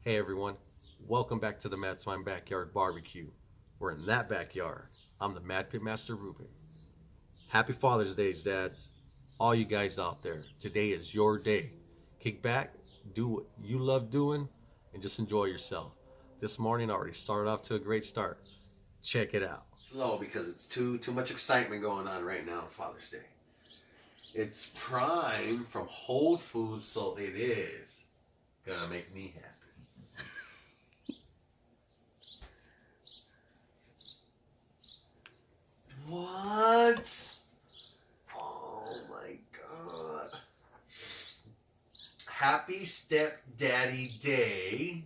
Hey everyone, welcome back to the Mad Swine Backyard Barbecue. We're in that backyard. I'm the Mad Pit Master Ruben. Happy Father's Day, dads. All you guys out there, today is your day. Kick back, do what you love doing, and just enjoy yourself. This morning I already started off to a great start. Check it out. Slow because it's too much excitement going on right now on Father's Day. It's Prime from Whole Foods, so it is gonna make me happy. What? Oh my God. Happy Stepdaddy Day.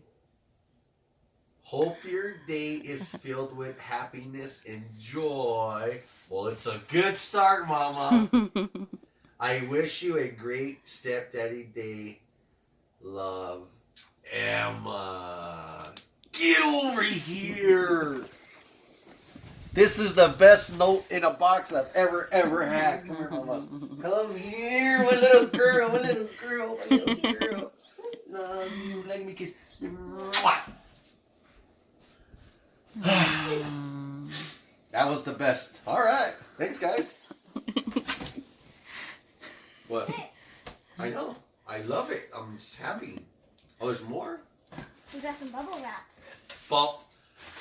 Hope your day is filled with happiness and joy. Well, it's a good start, Mama. I wish you a great Stepdaddy Day. Love, Emma. Get over here. This is the best note in a box I've ever had. Come here, Mama. Come here, my little girl, my little girl, my little girl. Love you. Let me kiss you. That was the best. All right. Thanks, guys. What? I know. I love it. I'm just happy. Oh, there's more? We got some bubble wrap.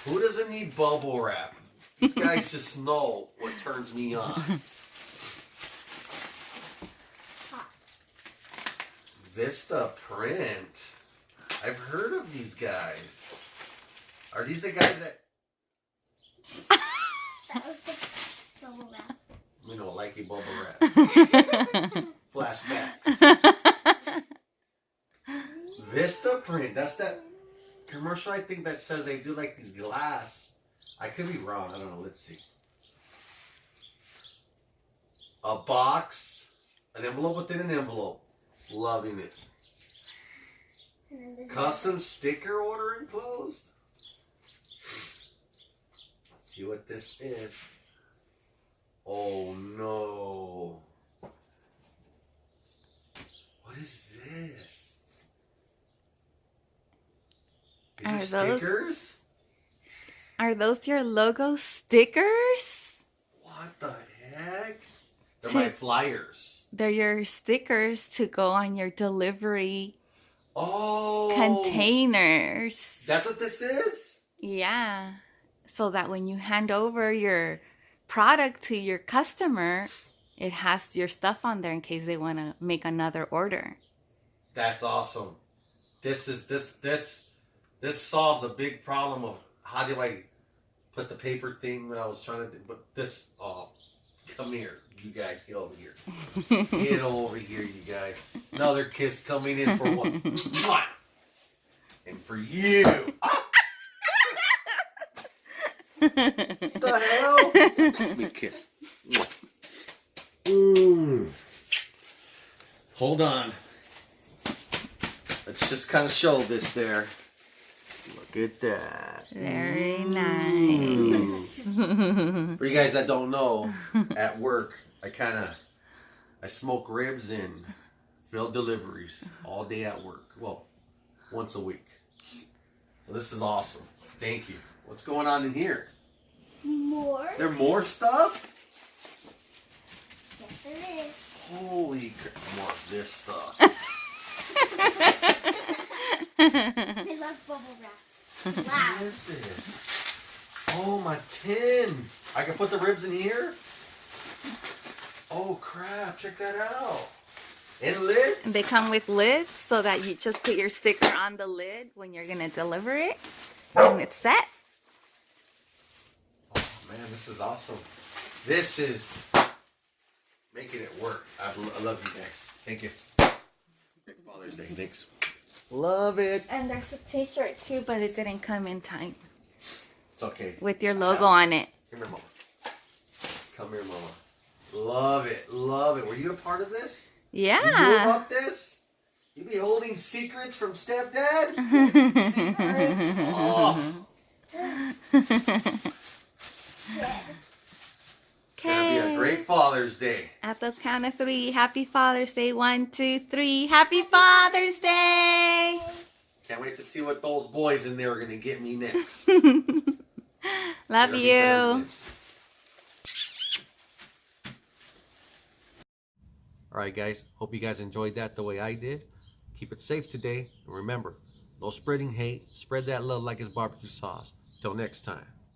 Who doesn't need bubble wrap? These guys just know what turns me on. Hot. Vista Print. I've heard of these guys. Are these the guys that... That was the bubble wrap. We don't like a bubble wrap. Flashbacks. Vista Print. That's that commercial, I think, that says they do like these glass. I could be wrong. I don't know. Let's see. A box. An envelope within an envelope. Loving it. Custom sticker order enclosed. Let's see what this is. Oh no. What is this? These are stickers? Are those your logo stickers? What the heck? They're my flyers. They're your stickers to go on your delivery containers. That's what this is? Yeah. So that when you hand over your product to your customer, it has your stuff on there in case they want to make another order. That's awesome. This solves a big problem of how do I put the paper thing when I was trying to do, but this, come here, you guys, get over here. Get over here, you guys. Another kiss coming in for one. And for you. What the hell? Let me kiss. Hold on. Let's just kind of show this there. Look at that. Very nice. For you guys that don't know, at work, I smoke ribs and fill deliveries all day at work. Well, once a week. So this is awesome. Thank you. What's going on in here? More. Is there more stuff? Yes, there is. Holy crap. More of this stuff. I love bubble wrap. It's loud. What is this? Oh, my tins. I can put the ribs in here? Oh, crap. Check that out. And lids? They come with lids so that you just put your sticker on the lid when you're going to deliver it. And it's set. Oh, man, this is awesome. This is making it work. I love you guys. Thank you. Great Father's Day. Thanks. Love it. And there's a t-shirt too, but it didn't come in time. It's okay. With your logo on it. Come here, Mama. Come here, Mama. Love it. Love it. Were you a part of this? Yeah. You knew about this? You be holding secrets from stepdad? Secrets? Oh. It's going to be a great Father's Day. At the count of 3, Happy Father's Day. 1, 2, 3. Happy Father's Day. Can't Can't wait to see what those boys in there are gonna get me next. Love you. Alright guys, hope you guys enjoyed that the way I did. Keep it safe today, and remember, no spreading hate, spread that love like it's barbecue sauce. Till next time.